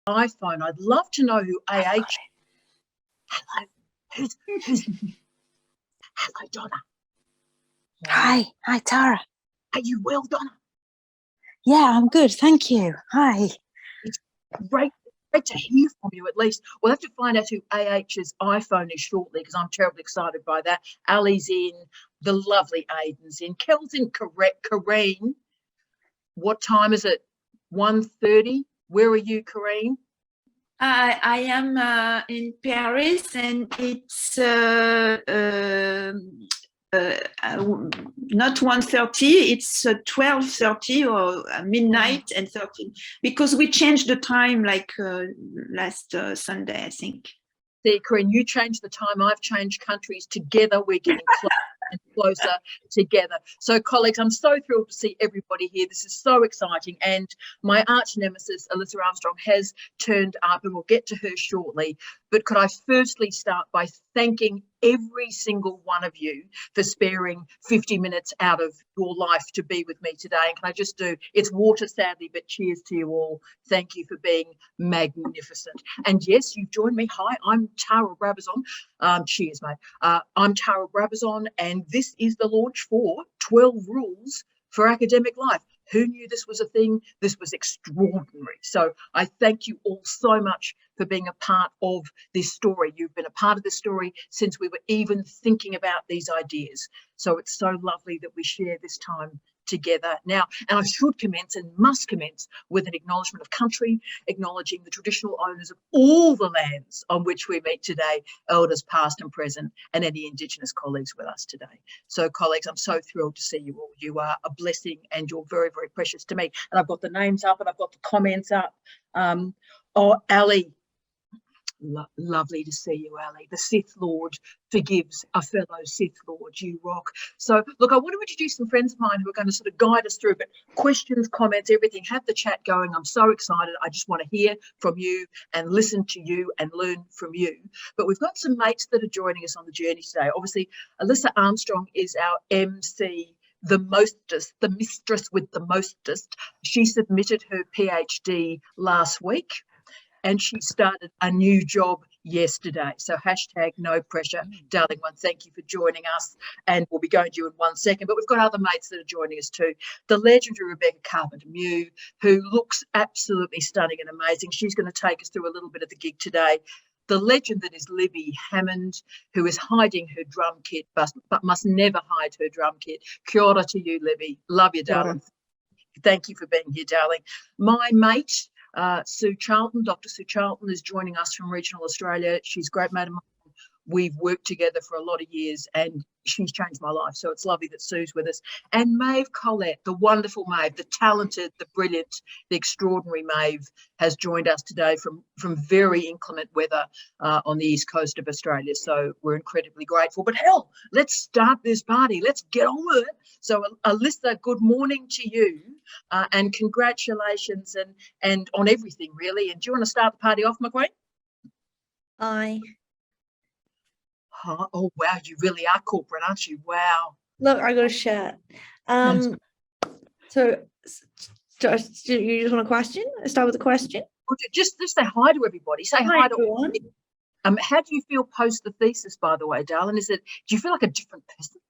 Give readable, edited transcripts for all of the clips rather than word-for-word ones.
iPhone. I'd love to know who AH. Hello. Who's Hello, Donna. Hi, Tara. Are you well, Donna? Yeah, I'm good, thank you. Hi. It's great to hear from you at least. We'll have to find out who AH's iPhone is shortly because I'm terribly excited by that. Ali's in, the lovely Aiden's in, Kel's in, correct, Kareen. What time is it? 1:30. Where are you, Kareen? I am in Paris, and it's not 1:30, it's 12:30 or midnight and 13, because we changed the time like last Sunday, I think. See, Corinne, you changed the time, I've changed countries. Together we're getting closer and closer together. So, colleagues, I'm so thrilled to see everybody here. This is so exciting. And my arch nemesis, Alyssa Armstrong, has turned up, and we'll get to her shortly. But could I firstly start by thanking every single one of you for sparing 50 minutes out of your life to be with me today. And can I just do, it's water sadly, but cheers to you all. Thank you for being magnificent. And yes, you've joined me. Hi, I'm Tara Brabazon. Cheers, mate. I'm Tara Brabazon, and this is the launch for 12 Rules for Academic Life. Who knew this was a thing? This was extraordinary. So I thank you all so much for being a part of this story. You've been a part of this story since we were even thinking about these ideas. So it's so lovely that we share this time together now. And I should commence and must commence with an acknowledgement of country, acknowledging the traditional owners of all the lands on which we meet today, elders past and present, and any Indigenous colleagues with us today. So colleagues, I'm so thrilled to see you all. You are a blessing and you're very, very precious to me. And I've got the names up and I've got the comments up. Ali, lovely to see you, Ali. The Sith Lord forgives a fellow Sith Lord. You rock. So, look, I want to introduce some friends of mine who are going to sort of guide us through, but questions, comments, everything, have the chat going. I'm so excited. I just want to hear from you and listen to you and learn from you. But we've got some mates that are joining us on the journey today. Obviously, Alyssa Armstrong is our MC, the mostest, the mistress with the mostest. She submitted her PhD last week, and she started a new job yesterday. So hashtag no pressure, darling one. Thank you for joining us. And we'll be going to you in 1 second. But we've got other mates that are joining us too. The legendary Rebecca Carpenter-Mew, who looks absolutely stunning and amazing. She's going to take us through a little bit of the gig today. The legend that is Libby Hammond, who is hiding her drum kit, but must never hide her drum kit. Kia ora to you, Libby. Love you, darling. Thank you for being here, darling. My mate, Sue Charlton, Dr. Sue Charlton, is joining us from regional Australia. She's a great mate of mine. We've worked together for a lot of years and she's changed my life. So it's lovely that Sue's with us. And Maeve Collette, the wonderful Maeve, the talented, the brilliant, the extraordinary Maeve has joined us today from very inclement weather on the east coast of Australia. So we're incredibly grateful. But hell, let's start this party. Let's get on with it. So Alyssa, good morning to you and congratulations and on everything really. And do you want to start the party off, my queen? Aye. Oh wow, you really are corporate, aren't you? Wow. Look, I got a shirt. So you just want a question? I start with a question. Just say hi to everybody. Say hi to everyone. How do you feel post the thesis, by the way, darling? Do you feel like a different person?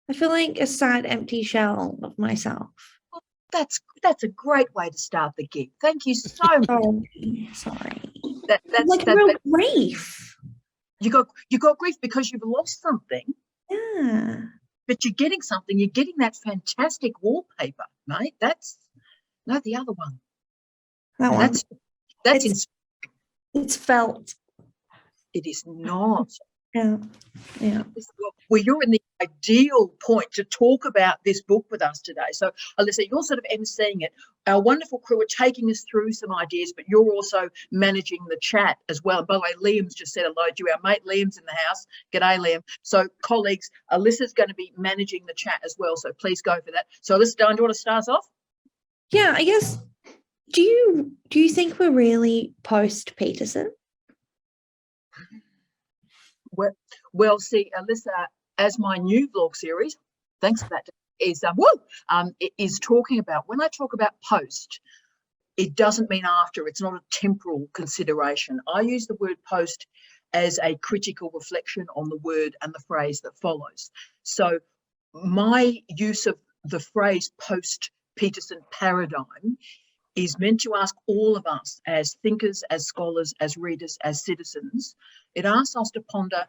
I feel like a sad, empty shell of myself. Well, that's a great way to start the gig. Thank you so much. Oh, sorry. That's like real grief. You got grief because you've lost something. Yeah. But you're getting something. You're getting that fantastic wallpaper, mate. That's not the other one. That one. That's it's felt. It is not. Yeah. Well, you're in the ideal point to talk about this book with us today. So, Alyssa, you're sort of emceeing it. Our wonderful crew are taking us through some ideas, but you're also managing the chat as well. And by the way, Liam's just said hello to you. Our mate Liam's in the house. G'day, Liam. So, colleagues, Alyssa's going to be managing the chat as well. So please go for that. So, Alyssa, do you want to start us off? Yeah, I guess. Do you think we're really post Peterson? Well, see, Alyssa, as my new vlog series, thanks for that, is talking about, when I talk about post, it doesn't mean after. It's not a temporal consideration. I use the word post as a critical reflection on the word and the phrase that follows. So my use of the phrase post-Peterson paradigm is meant to ask all of us as thinkers, as scholars, as readers, as citizens. It asks us to ponder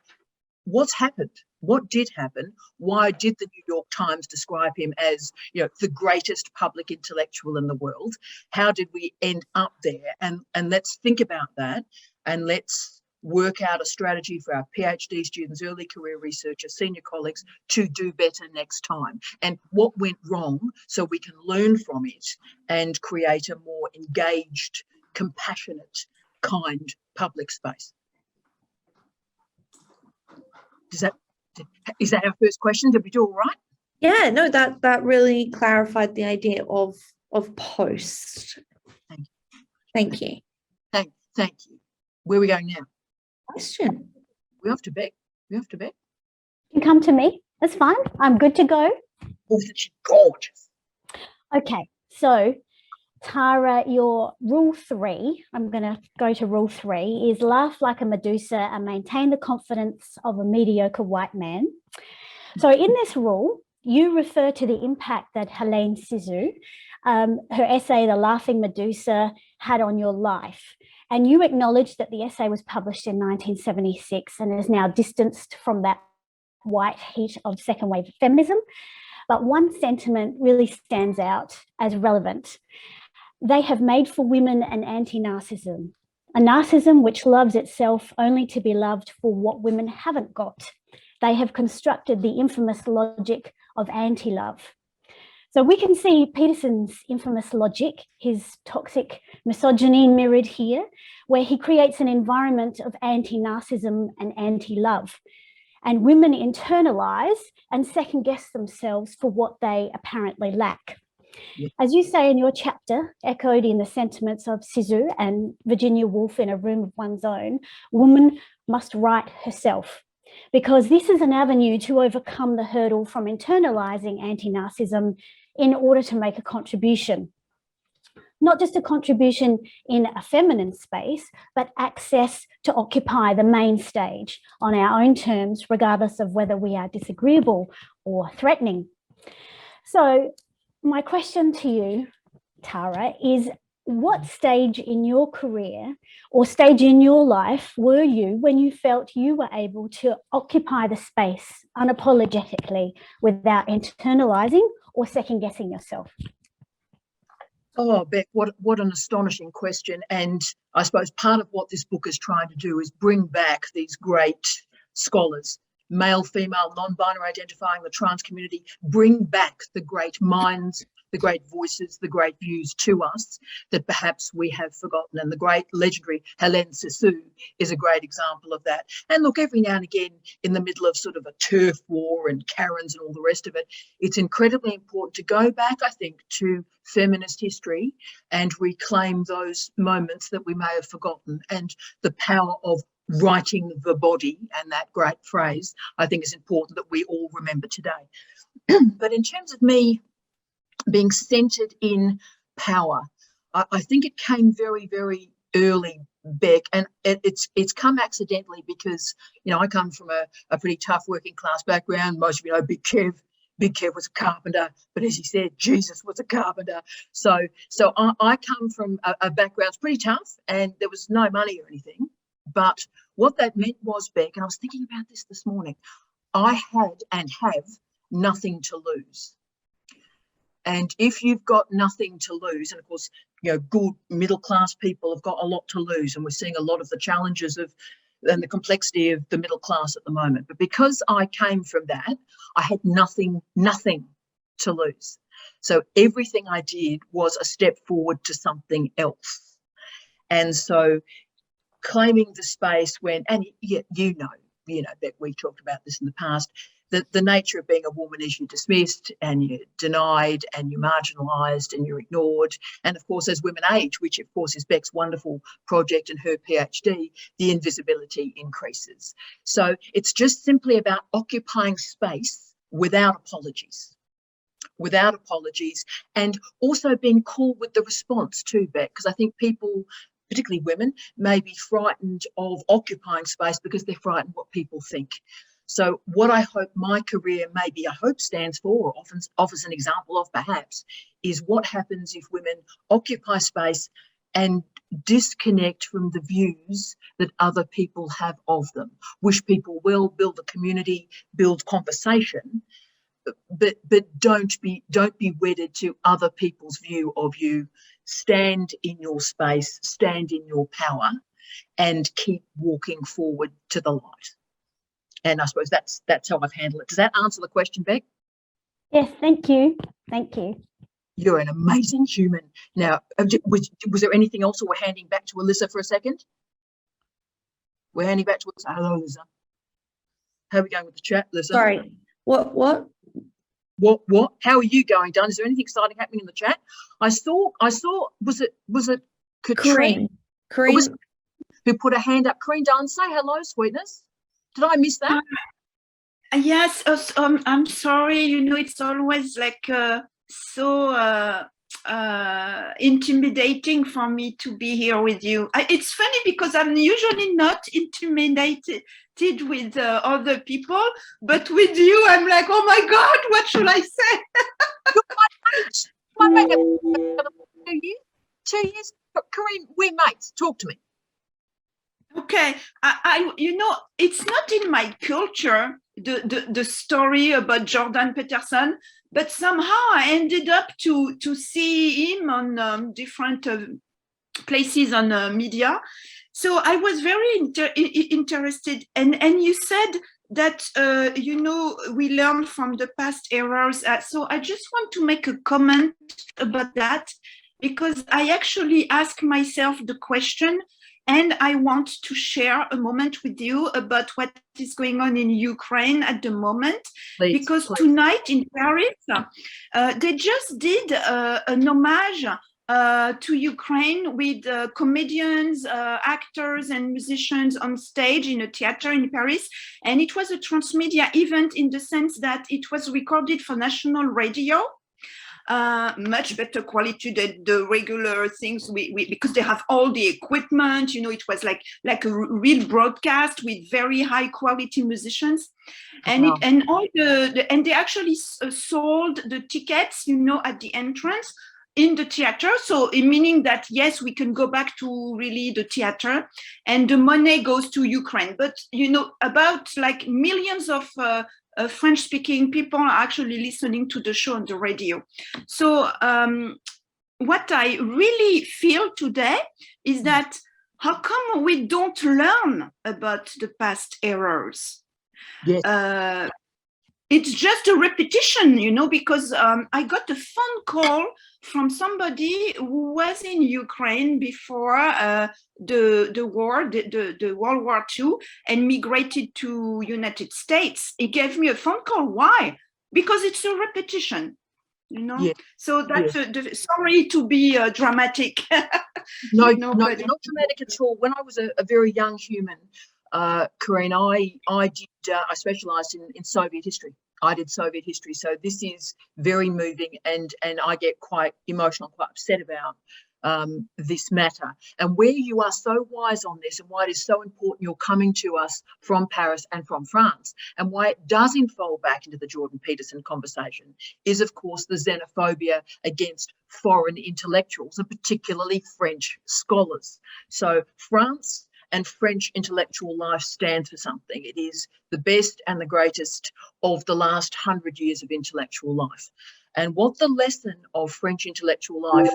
what's happened, what did happen, why did the New York Times describe him as, the greatest public intellectual in the world? How did we end up there? And let's think about that, and let's work out a strategy for our PhD students, early career researchers, senior colleagues to do better next time, and what went wrong so we can learn from it and create a more engaged, compassionate, kind public space. Is that our first question? Did we do all right? Yeah, no, that really clarified the idea of post. Thank you. Thank you. Where are we going now? Question. We're off to bed. You can come to me. That's fine. I'm good to go. Oh, she's gorgeous. Okay, so Tara, your rule 3, I'm going to go to rule 3, is laugh like a Medusa and maintain the confidence of a mediocre white man. So in this rule, you refer to the impact that Hélène Cixous, her essay, The Laughing Medusa, had on your life. And you acknowledge that the essay was published in 1976 and is now distanced from that white heat of second wave feminism. But one sentiment really stands out as relevant. They have made for women an anti-narcissism, a narcissism which loves itself only to be loved for what women haven't got. They have constructed the infamous logic of anti-love. So we can see Peterson's infamous logic, his toxic misogyny mirrored here, where he creates an environment of anti-narcissism and anti-love. And women internalize and second guess themselves for what they apparently lack. Yeah. As you say in your chapter, echoed in the sentiments of Cixous and Virginia Woolf in A Room of One's Own, woman must write herself, because this is an avenue to overcome the hurdle from internalizing anti-narcissism in order to make a contribution. Not just a contribution in a feminine space, but access to occupy the main stage on our own terms, regardless of whether we are disagreeable or threatening. So my question to you, Tara, is what stage in your career or stage in your life were you when you felt you were able to occupy the space unapologetically without internalizing or second guessing yourself? Oh, Beck, what an astonishing question. And I suppose part of what this book is trying to do is bring back these great scholars, male, female, non-binary identifying, the trans community, bring back the great minds, the great voices, the great views to us that perhaps we have forgotten. And the great legendary Hélène Cixous is a great example of that. And look, every now and again, in the middle of sort of a turf war and Karens and all the rest of it, it's incredibly important to go back, I think, to feminist history and reclaim those moments that we may have forgotten. And the power of writing the body, and that great phrase, I think is important that we all remember today. But in terms of me being centred in power, I think it came very, very early, Beck, and it's come accidentally because, I come from a pretty tough working class background. Most of you know Big Kev was a carpenter, but as he said, Jesus was a carpenter. So I come from a background that's pretty tough, and there was no money or anything. But what that meant was, Beck, and I was thinking about this morning, I had and have nothing to lose. And if you've got nothing to lose, and of course, good middle class people have got a lot to lose, and we're seeing a lot of the challenges and the complexity of the middle class at the moment. But because I came from that, I had nothing to lose. So everything I did was a step forward to something else. And so claiming the space when, and you know that we talked about this in the past, that the nature of being a woman is you're dismissed and you're denied and you're marginalised and you're ignored. And of course, as women age, which of course is Beck's wonderful project and her PhD, the invisibility increases. So it's just simply about occupying space without apologies. without apologies, and also being cool with the response too, Beck, because I think people, particularly women, may be frightened of occupying space because they're frightened what people think. So what I hope my career maybe I hope stands for, or often offers an example of perhaps, is what happens if women occupy space and disconnect from the views that other people have of them. Wish people well, build a community, build conversation, but don't be wedded to other people's view of you. Stand in your space, stand in your power, and keep walking forward to the light. And I suppose that's how I've handled it. Does that answer the question, Beck? Yes, thank you. Thank you. You're an amazing human. Now, was there anything else, or we're handing back to Alyssa for a second? We're handing back to Alyssa. Hello, Alyssa. How are we going with the chat, Alyssa? Sorry. What? What? How are you going, Dunn? Is there anything exciting happening in the chat? I saw. Was it Katrine? Corinne. Who put a hand up? Corinne Dunn, say hello, sweetness. Did I miss that? Yes, I'm sorry. You know, it's always like so intimidating for me to be here with you. It's funny because I'm usually not intimidated with other people, but with you, I'm like, oh my God, what should I say? You're my mate. 2 years? Corinne, we're mates. Talk to me. Okay, I you know, it's not in my culture, the story about Jordan Peterson, but somehow I ended up to see him on different places on media. So I was very interested, and you said that you know, we learn from the past errors. So I just want to make a comment about that, because I actually ask myself the question, and I want to share a moment with you about what is going on in Ukraine at the moment. Please. Tonight in Paris, they just did an homage to Ukraine with comedians, actors, and musicians on stage in a theater in Paris. And it was a transmedia event in the sense that it was recorded for national radio. Much better quality than the regular things because they have all the equipment, you know. It was like a real broadcast with very high quality musicians, and wow. And they actually sold the tickets, you know, at the entrance in the theater. So meaning that yes, we can go back to really the theater, and the money goes to Ukraine. But you know, about like millions of French-speaking people are actually listening to the show on the radio. So what I really feel today is that how come we don't learn about the past errors? Yes. It's just a repetition, you know, because I got a phone call from somebody who was in Ukraine before the war, the World War II, and migrated to United States. He gave me a phone call. Why? Because it's a repetition, you know. Yeah. So that's sorry to be dramatic. No, not dramatic at all. When I was a very young human, Corinne, I specialised in Soviet history. I did Soviet history, so this is very moving, and I get quite emotional, quite upset about this matter. And where you are so wise on this, and why it is so important you're coming to us from Paris and from France, and why it doesn't fall back into the Jordan Peterson conversation, is of course the xenophobia against foreign intellectuals, and particularly French scholars. So France and French intellectual life stand for something. It is the best and the greatest of the last 100 years of intellectual life. And what the lesson of French intellectual life,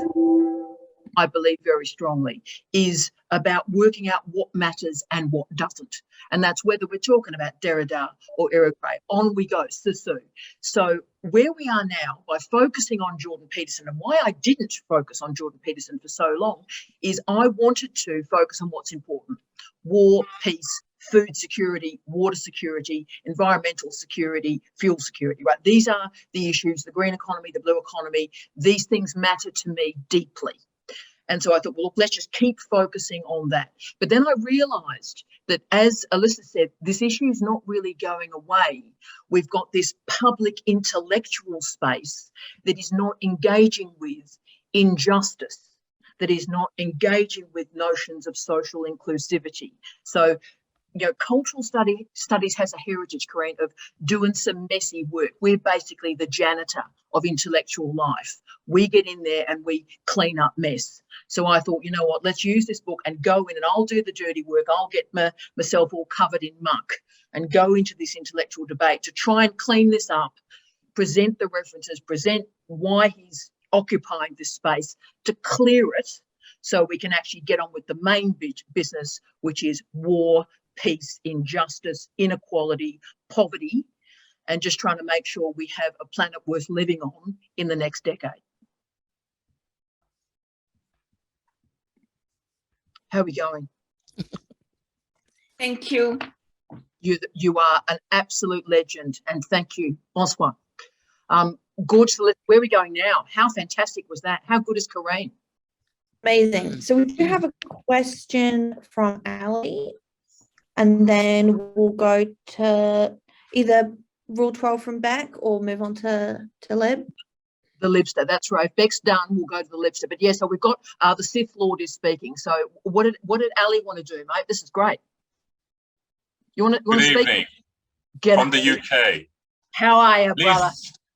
I believe very strongly, is about working out what matters and what doesn't. And that's whether we're talking about Derrida or Irigaray. On we go, Saussure. So where we are now, by focusing on Jordan Peterson, and why I didn't focus on Jordan Peterson for so long, is I wanted to focus on what's important: war, peace, food security, water security, environmental security, fuel security, right? These are the issues, the green economy, the blue economy. These things matter to me deeply. And so I thought, well, look, let's just keep focusing on that. But then I realised that, as Alyssa said, this issue is not really going away. We've got this public intellectual space that is not engaging with injustice, that is not engaging with notions of social inclusivity. So, you know, cultural studies has a heritage, Corinne, of doing some messy work. We're basically the janitor of intellectual life. We get in there and we clean up mess. So I thought, you know what, let's use this book and go in, and I'll do the dirty work. I'll get myself all covered in muck and go into this intellectual debate to try and clean this up, present the references, present why he's occupying this space, to clear it so we can actually get on with the main business, which is war, peace, injustice, inequality, poverty, and just trying to make sure we have a planet worth living on in the next decade. How are we going? Thank you. You are an absolute legend, and thank you. Bonsoir. Gorgeous. Where are we going now? How fantastic was that? How good is Corinne? Amazing. So we do have a question from Ali, and then we'll go to either Rule 12 from Beck or move on to Lib. The Libster, that's right. If Beck's done, we'll go to the Libster. But yeah, so we've got the Sith Lord is speaking. So what did Ali want to do, mate? This is great. You want to speak? Good evening. From the UK. How are you, brother?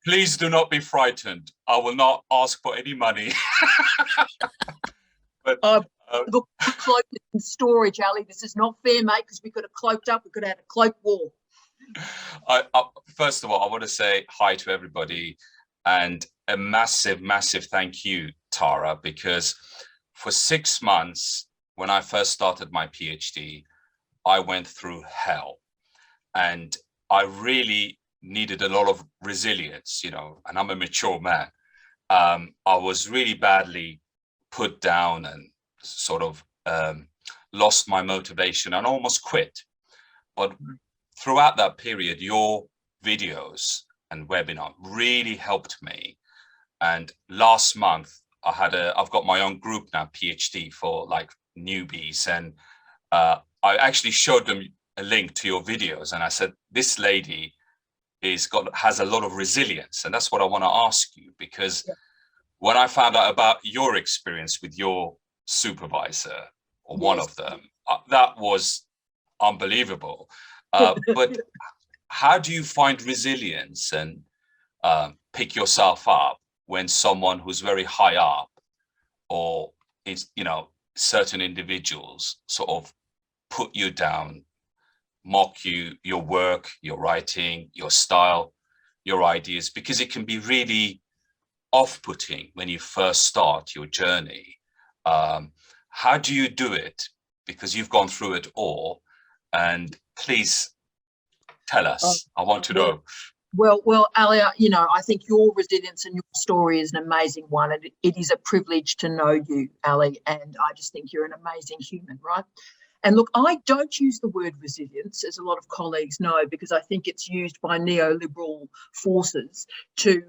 Please do not be frightened. I will not ask for any money. But look, cloak in storage, Ali. This is not fair, mate, because we could have cloaked up. We could have had a cloak war. First of all, I want to say hi to everybody and a massive, massive thank you, Tara, because for 6 months, when I first started my PhD, I went through hell, and I really needed a lot of resilience, you know, and I'm a mature man. I was really badly put down and sort of lost my motivation and almost quit. But throughout that period, your videos and webinar really helped me. And last month, I've got my own group now, PhD, for like newbies, and I actually showed them a link to your videos, and I said, this lady has a lot of resilience, and that's what I want to ask you, because when I found out about your experience with your supervisor, or one of them, that was unbelievable. But how do you find resilience and pick yourself up when someone who's very high up, or is, you know, certain individuals sort of put you down, mock you, your work, your writing, your style, your ideas, because it can be really off-putting when you first start your journey. How do you do it? Because you've gone through it all, and please tell us. I want to know. Well, Ali, you know, I think your resilience and your story is an amazing one, and it is a privilege to know you, Ali, and I just think you're an amazing human, right? And look, I don't use the word resilience, as a lot of colleagues know, because I think it's used by neoliberal forces to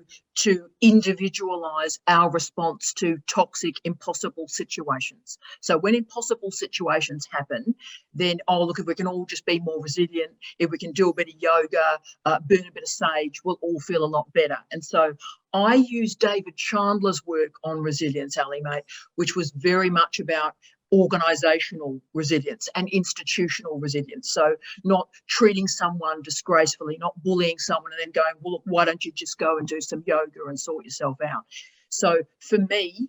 individualise our response to toxic, impossible situations. So when impossible situations happen, then, oh, look, if we can all just be more resilient, if we can do a bit of yoga, burn a bit of sage, we'll all feel a lot better. And so I use David Chandler's work on resilience, Ali, mate, which was very much about organisational resilience and institutional resilience. So not treating someone disgracefully, not bullying someone and then going, well, look, why don't you just go and do some yoga and sort yourself out? So for me,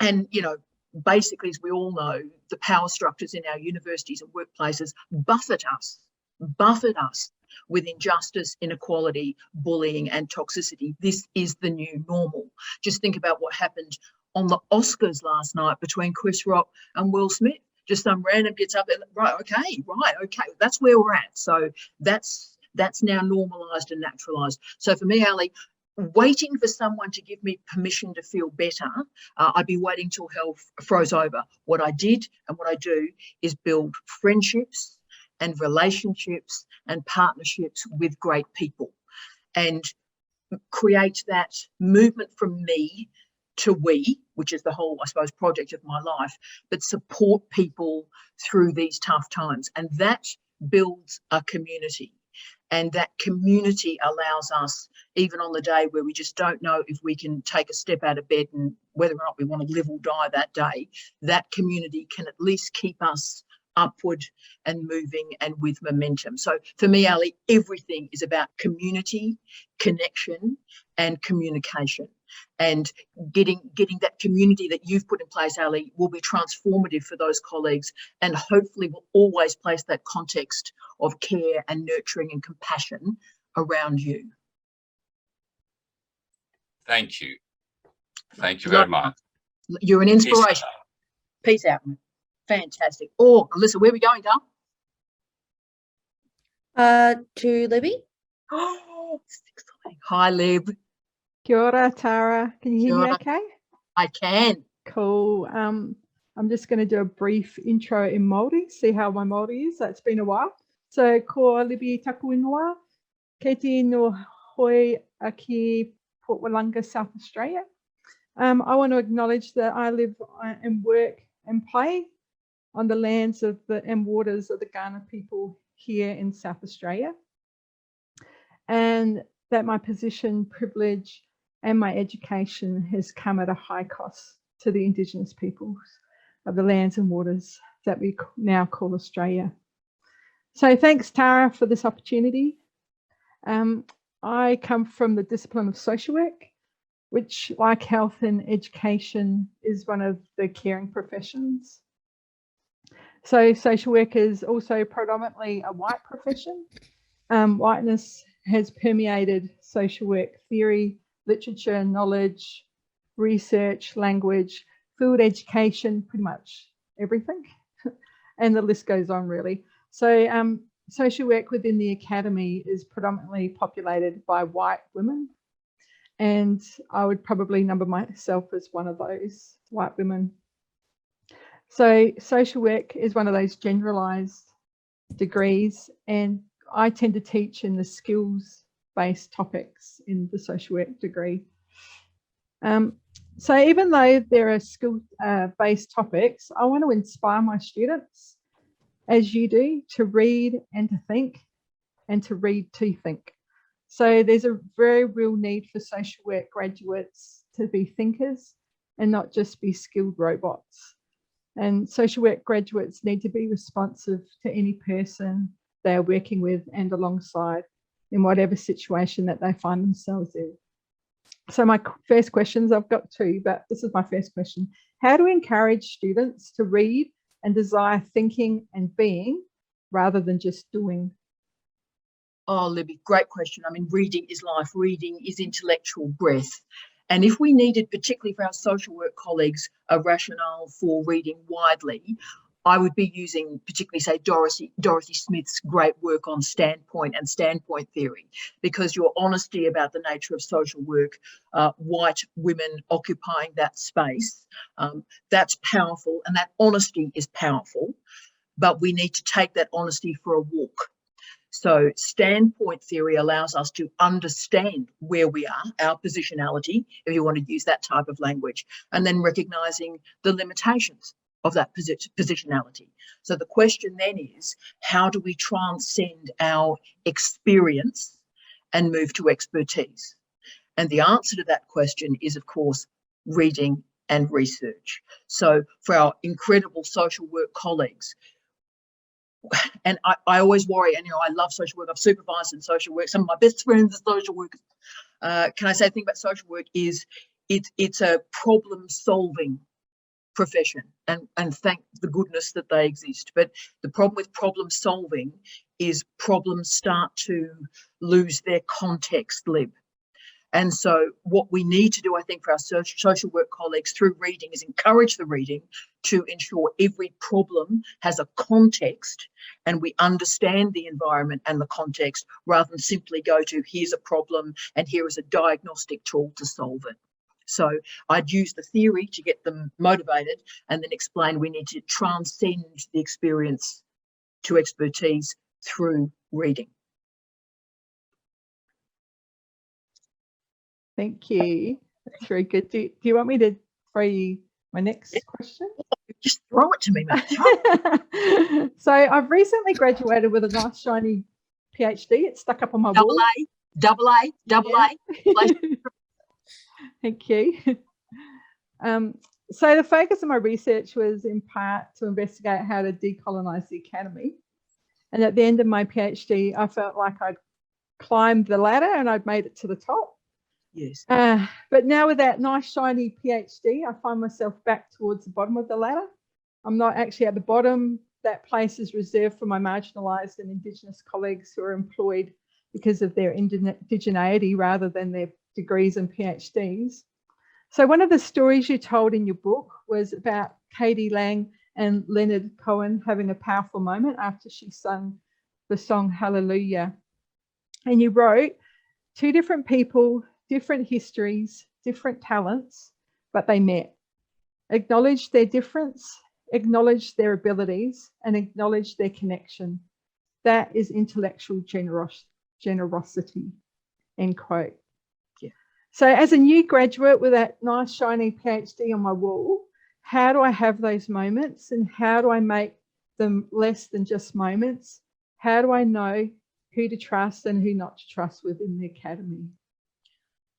and, you know, basically, as we all know, the power structures in our universities and workplaces buffet us with injustice, inequality, bullying and toxicity. This is the new normal. Just think about what happened on the Oscars last night between Chris Rock and Will Smith. Just some random gets up and right, okay, that's where we're at. So that's now normalised and naturalised. So for me, Ali, waiting for someone to give me permission to feel better, I'd be waiting till hell froze over. What I did and what I do is build friendships and relationships and partnerships with great people, and create that movement from me to we, which is the whole, I suppose, project of my life, but support people through these tough times. And that builds a community. And that community allows us, even on the day where we just don't know if we can take a step out of bed and whether or not we want to live or die that day, that community can at least keep us upward and moving and with momentum. So for me, Ali, everything is about community, connection, and communication. And getting that community that you've put in place, Ali, will be transformative for those colleagues, and hopefully will always place that context of care and nurturing and compassion around you. Thank you. Thank you very much. You're an inspiration. Peace out. Fantastic. Oh, Alyssa, where are we going, Dale? To Libby. Oh, exciting. Hi, Lib. Kia ora, Tara. Can you hear Kia me ora. okay? I can. Cool. I'm just going to do a brief intro in Māori, see how my Māori is. It's been a while. So, ko Libby taku ingoa, kei te no hoi aki Port Wallanga, South Australia. I want to acknowledge that I live and work and play on the lands of and waters of the Kaurna people here in South Australia, and that my position, privilege, and my education has come at a high cost to the Indigenous peoples of the lands and waters that we now call Australia. So thanks, Tara, for this opportunity. I come from the discipline of social work, which, like health and education, is one of the caring professions. So social work is also predominantly a white profession. Whiteness has permeated social work theory, literature, knowledge, research, language, field education, pretty much everything. And the list goes on, really. So social work within the academy is predominantly populated by white women. And I would probably number myself as one of those white women. So social work is one of those generalised degrees, and I tend to teach in the skills-based topics in the social work degree. So even though there are skill-based topics, I want to inspire my students, as you do, to read and to think, and to read to think. So there's a very real need for social work graduates to be thinkers and not just be skilled robots. And social work graduates need to be responsive to any person they are working with and alongside in whatever situation that they find themselves in. So my first questions, I've got two, but this is my first question. How do we encourage students to read and desire thinking and being rather than just doing? Oh, Libby, great question. I mean, reading is life. Reading is intellectual breath. And if we needed, particularly for our social work colleagues, a rationale for reading widely, I would be using particularly, say, Dorothy Smith's great work on standpoint and standpoint theory, because your honesty about the nature of social work, white women occupying that space, that's powerful, and that honesty is powerful, but we need to take that honesty for a walk. So standpoint theory allows us to understand where we are, our positionality, if you want to use that type of language, and then recognising the limitations of that positionality. So the question then is, how do we transcend our experience and move to expertise? And the answer to that question is, of course, reading and research. So for our incredible social work colleagues, and I always worry, and I love social work, I've supervised in social work, some of my best friends are social workers. Can I say the thing about social work is it's a problem solving profession, and thank the goodness that they exist. But the problem with problem solving is problems start to lose their context, Lib. And so what we need to do, I think, for our social work colleagues through reading is encourage the reading to ensure every problem has a context and we understand the environment and the context, rather than simply go to, here's a problem and here is a diagnostic tool to solve it. So I'd use the theory to get them motivated, and then explain we need to transcend the experience to expertise through reading. Thank you. That's very good. Do you want me to throw you my next question? Just throw it to me, mate. So I've recently graduated with a nice shiny PhD. It's stuck up on my wall. Double A. Thank you. So the focus of my research was in part to investigate how to decolonise the academy. And at the end of my PhD, I felt like I'd climbed the ladder and I'd made it to the top. Yes. But now with that nice shiny PhD, I find myself back towards the bottom of the ladder. I'm not actually at the bottom. That place is reserved for my marginalised and Indigenous colleagues who are employed because of their indigeneity rather than their degrees and PhDs. So one of the stories you told in your book was about Katie Lang and Leonard Cohen having a powerful moment after she sung the song Hallelujah. And you wrote, 2 different people, different histories, different talents, but they met. Acknowledged their difference, acknowledged their abilities, and acknowledged their connection. That is intellectual generosity, end quote. Yeah. So as a new graduate with that nice shiny PhD on my wall, how do I have those moments and how do I make them less than just moments? How do I know who to trust and who not to trust within the academy?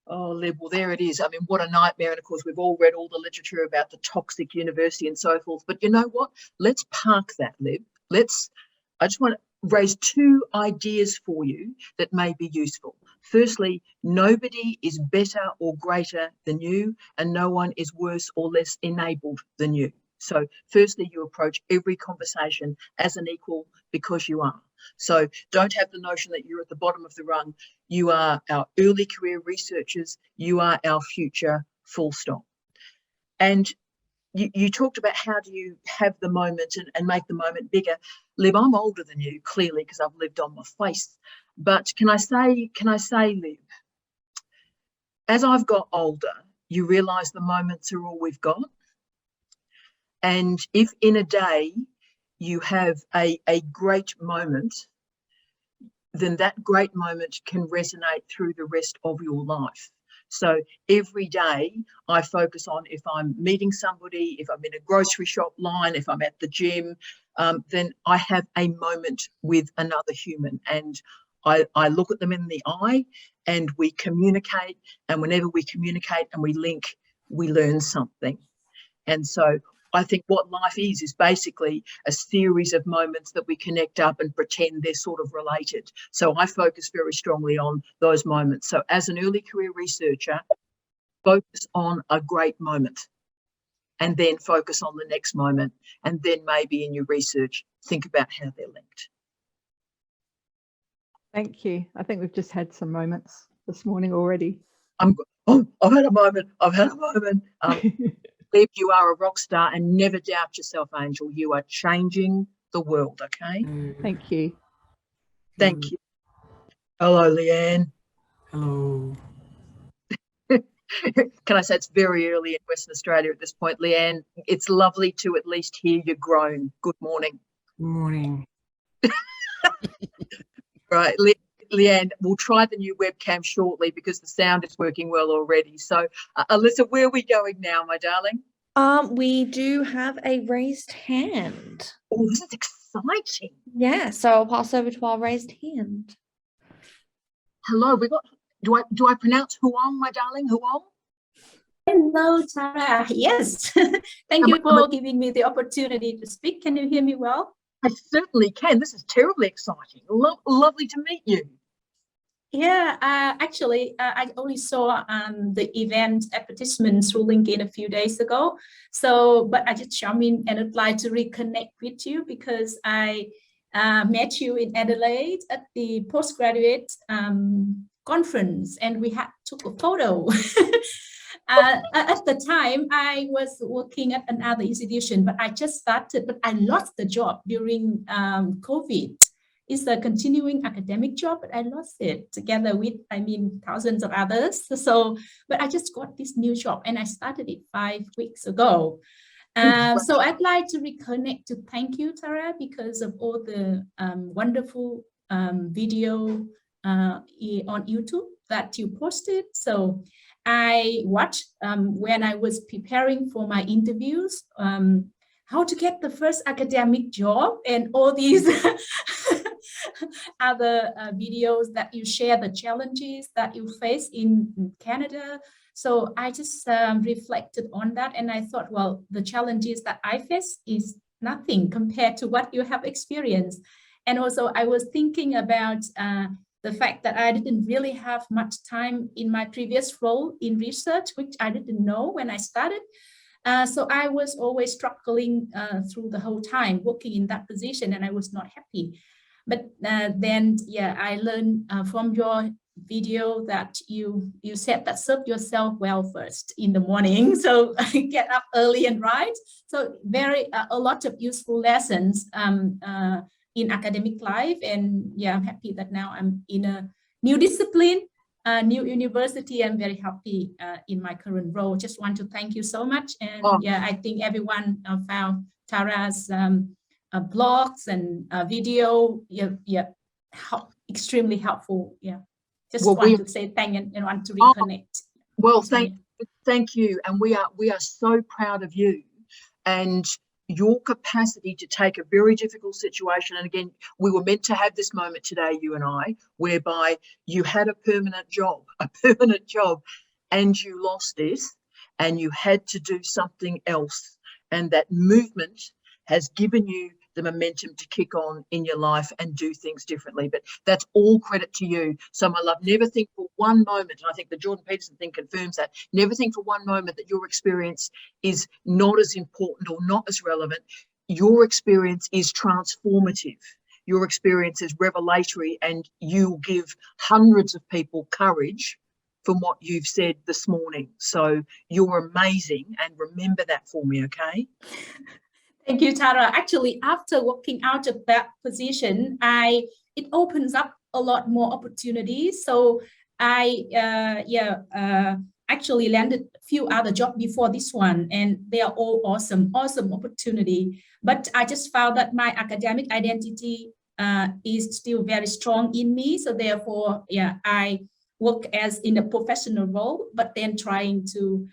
Oh, Lib, well, there it is. I mean, what a nightmare. And of course, we've all read all the literature about the toxic university and so forth. But you know what? Let's park that, Lib. I just want to raise 2 ideas for you that may be useful. Firstly, nobody is better or greater than you, and no one is worse or less enabled than you. So firstly, you approach every conversation as an equal because you are. So don't have the notion that you're at the bottom of the rung. You are our early career researchers. You are our future, full stop. And you talked about how do you have the moment and make the moment bigger. Liv, I'm older than you, clearly, because I've lived on my face. But can I say, Liv, as I've got older, you realise the moments are all we've got. And if in a day you have a great moment, then that great moment can resonate through the rest of your life. So every day I focus on, if I'm meeting somebody, if I'm in a grocery shop line, if I'm at the gym, then I have a moment with another human, and I look at them in the eye and we communicate, and whenever we communicate and we link, we learn something. And so I think what life is basically a series of moments that we connect up and pretend they're sort of related. So I focus very strongly on those moments. So as an early career researcher, focus on a great moment and then focus on the next moment. And then maybe in your research, think about how they're linked. Thank you. I think we've just had some moments this morning already. I've had a moment. Liv, you are a rock star, and never doubt yourself, Angel. You are changing the world, okay? Thank you. Thank you. Hello, Leanne. Hello. Can I say it's very early in Western Australia at this point, Leanne? It's lovely to at least hear you groan. Good morning. Good morning. Right, Leanne, we'll try the new webcam shortly because the sound is working well already. So, Alyssa, where are we going now, my darling? We do have a raised hand. Oh, this is exciting. Yeah, so I'll pass over to our raised hand. Hello, we got. Do I pronounce Huang, my darling? Huang? Hello, Tara. Yes. Thank you for giving me the opportunity to speak. Can you hear me well? I certainly can. This is terribly exciting. Lovely to meet you. Yeah, actually, I only saw the event advertisement through LinkedIn a few days ago. But I just jumped in and would like to reconnect with you because I met you in Adelaide at the postgraduate conference, and we took a photo. At the time, I was working at another institution, but I just started, but I lost the job during COVID. It's a continuing academic job, but I lost it together with, thousands of others. But I just got this new job and I started it 5 weeks ago. So I'd like to reconnect to thank you, Tara, because of all the wonderful video on YouTube that you posted. So I watched when I was preparing for my interviews, how to get the first academic job and all these other videos that you share, the challenges that you face in Canada. So I just reflected on that, and I thought, well, the challenges that I face is nothing compared to what you have experienced. And also I was thinking about the fact that I didn't really have much time in my previous role in research, which I didn't know when I started. So I was always struggling through the whole time working in that position, and I was not happy. But then, yeah, I learned from your video that you said that serve yourself well first in the morning. So get up early and write. So a lot of useful lessons in academic life. And yeah, I'm happy that now I'm in a new discipline, new university. I'm very happy in my current role. Just want to thank you so much. And yeah, I think everyone found Tara's blogs and video, extremely helpful. Yeah, just want to say thank you and want to reconnect. Well, thank you, and we are so proud of you and your capacity to take a very difficult situation. And again, we were meant to have this moment today, you and I, whereby you had a permanent job, and you lost it, and you had to do something else. And that movement has given you the momentum to kick on in your life and do things differently. But that's all credit to you. So my love, never think for one moment, and I think the Jordan Peterson thing confirms that, never think for one moment that your experience is not as important or not as relevant. Your experience is transformative. Your experience is revelatory, and you'll give hundreds of people courage from what you've said this morning. So you're amazing, and remember that for me, okay? Thank you, Tara. Actually, after walking out of that position, it opens up a lot more opportunities. So I actually landed a few other jobs before this one, and they are all awesome opportunity. But I just found that my academic identity is still very strong in me. So therefore, yeah, I work as in a professional role, but then trying to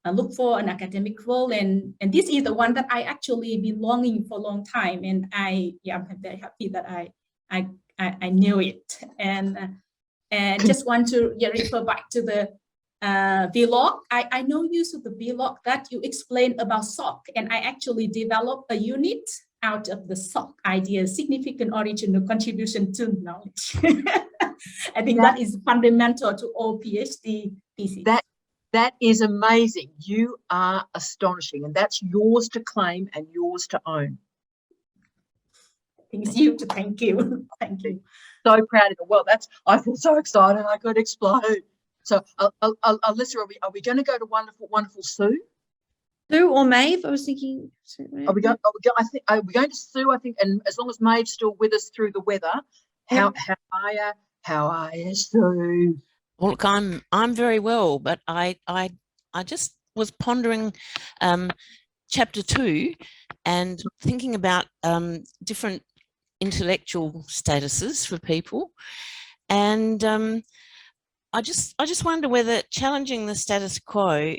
look for an academic role, and this is the one that I actually been longing for a long time, and I'm very happy that I knew it, and just want to refer back to the vlog. I know you saw the vlog that you explained about SOC, and I actually developed a unit out of the SOC idea, significant original contribution to knowledge. I think that is fundamental to all PhD theses. That is amazing. You are astonishing, and that's yours to claim and yours to own. Thank you. Thank you. Thank you. So proud of you. Well, I feel so excited. I could explode. So, Alyssa, are we going to go to wonderful Sue? Sue or Maeve? I was thinking. Are we going to Sue? I think, and as long as Maeve's still with us through the weather, how are you? How are you, Sue? Well, look, I'm very well, but I just was pondering chapter 2 and thinking about different intellectual statuses for people, and I just wonder whether challenging the status quo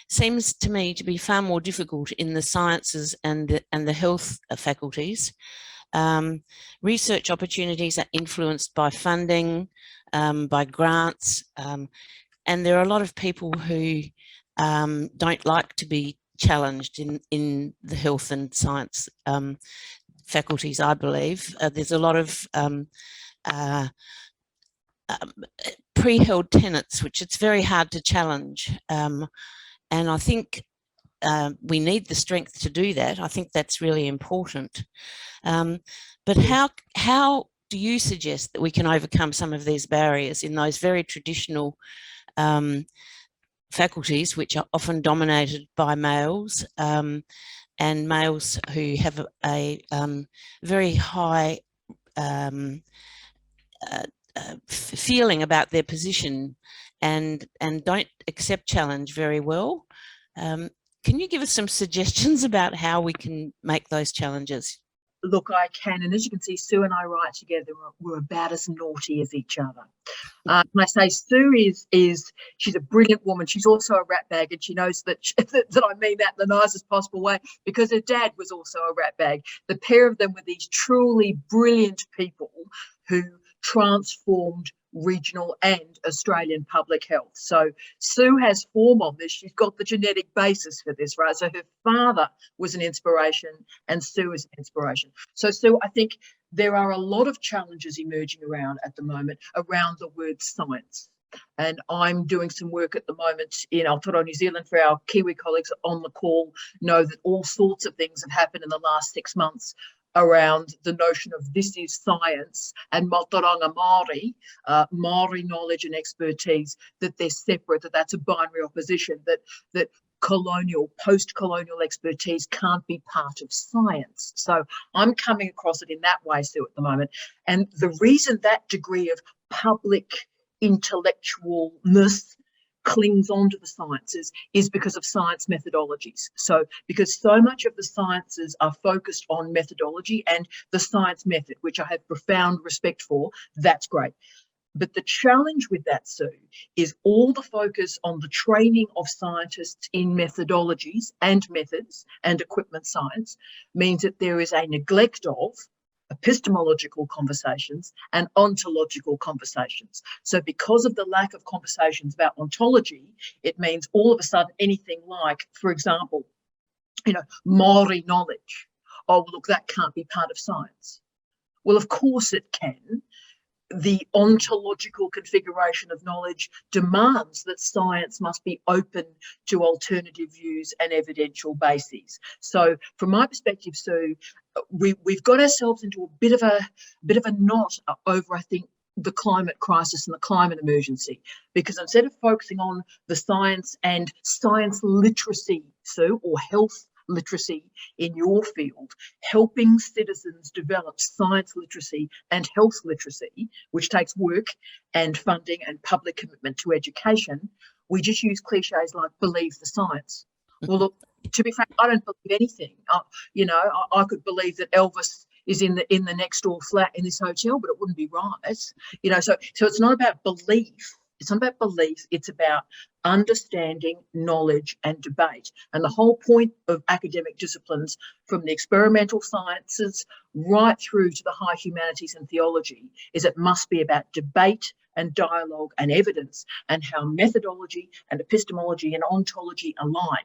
seems to me to be far more difficult in the sciences and the health faculties. Research opportunities are influenced by funding, by grants, and there are a lot of people who don't like to be challenged in the health and science faculties, I believe. There's a lot of pre-held tenets which it's very hard to challenge, and I think we need the strength to do that. I think that's really important. But how do you suggest that we can overcome some of these barriers in those very traditional faculties, which are often dominated by males, and males who have a very high feeling about their position and don't accept challenge very well? Can you give us some suggestions about how we can make those challenges? Look, I can. And as you can see, Sue and I write together. We're about as naughty as each other. And I say Sue is she's a brilliant woman. She's also a ratbag, and she knows that, that I mean that in the nicest possible way, because her dad was also a ratbag. The pair of them were these truly brilliant people who transformed regional and Australian public health. So Sue has form on this. She's got the genetic basis for this, right? So her father was an inspiration and Sue is an inspiration. So Sue, I think there are a lot of challenges emerging around at the moment around the word science. And I'm doing some work at the moment in Aotearoa, New Zealand. For our Kiwi colleagues on the call, know that all sorts of things have happened in the last 6 months around the notion of this is science and Mātauranga Māori, Māori knowledge and expertise, that they're separate, that's a binary opposition, that colonial, post-colonial expertise can't be part of science. So I'm coming across it in that way, Sue, at the moment. And the reason that degree of public intellectualness clings on to the sciences is because of science methodologies. So because so much of the sciences are focused on methodology and the science method, which I have profound respect for, that's great. But the challenge with that, Sue, is all the focus on the training of scientists in methodologies and methods and equipment science means that there is a neglect of epistemological conversations and ontological conversations. So because of the lack of conversations about ontology, it means all of a sudden anything like, for example, Māori knowledge. Oh, look, that can't be part of science. Well, of course it can. The ontological configuration of knowledge demands that science must be open to alternative views and evidential bases. So from my perspective, Sue, we've got ourselves into a bit of a knot over, I think, the climate crisis and the climate emergency, because instead of focusing on the science and science literacy, Sue, or health literacy in your field, helping citizens develop science literacy and health literacy, which takes work and funding and public commitment to education, we just use cliches like believe the science. Well, look, to be frank, I don't believe anything. I could believe that Elvis is in the next door flat in this hotel, but it wouldn't be right. So it's not about belief. It's not about belief. It's about understanding, knowledge and debate. And the whole point of academic disciplines, from the experimental sciences right through to the high humanities and theology, is it must be about debate and dialogue and evidence, and how methodology and epistemology and ontology align.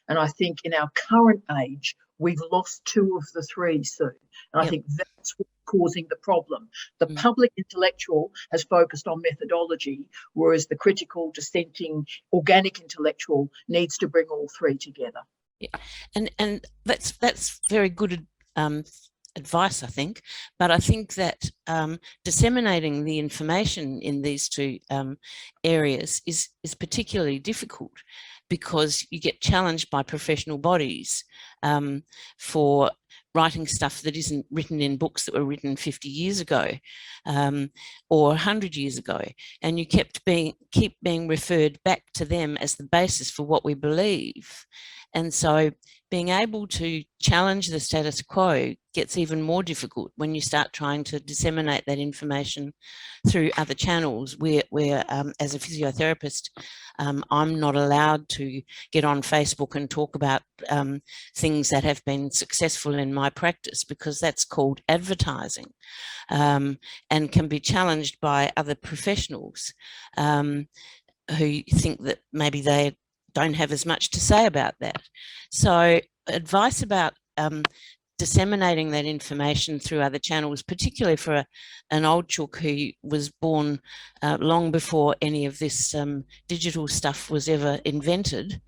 And I think in our current age, we've lost two of the three, Sue. And I think that's what's causing the problem. The public intellectual has focused on methodology, whereas the critical, dissenting, organic intellectual needs to bring all three together. Yeah. And that's very good advice, I think. But I think that disseminating the information in these two areas is particularly difficult, because you get challenged by professional bodies for writing stuff that isn't written in books that were written 50 years ago or 100 years ago, and you keep being referred back to them as the basis for what we believe. And so being able to challenge the status quo gets even more difficult when you start trying to disseminate that information through other channels where as a physiotherapist, I'm not allowed to get on Facebook and talk about things that have been successful in my practice, because that's called advertising, and can be challenged by other professionals who think that maybe they don't have as much to say about that. So advice about disseminating that information through other channels, particularly for an old chook who was born long before any of this digital stuff was ever invented,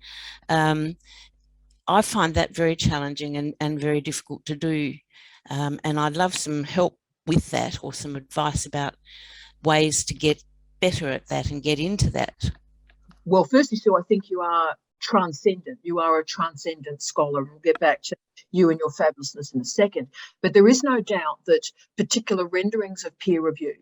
I find that very challenging and very difficult to do. And I'd love some help with that, or some advice about ways to get better at that and get into that. Well, firstly, Sue, I think you are transcendent. You are a transcendent scholar, and we'll get back to you and your fabulousness in a second. But there is no doubt that particular renderings of peer review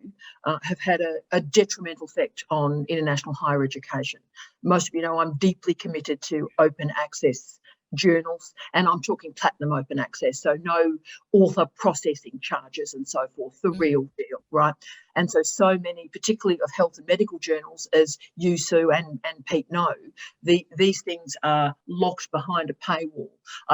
have had a detrimental effect on international higher education. Most of you know I'm deeply committed to open access journals, and I'm talking platinum open access, so no author processing charges and so forth, the real deal, right? And so many, particularly of health and medical journals, as you, Sue, and Pete know, these things are locked behind a paywall.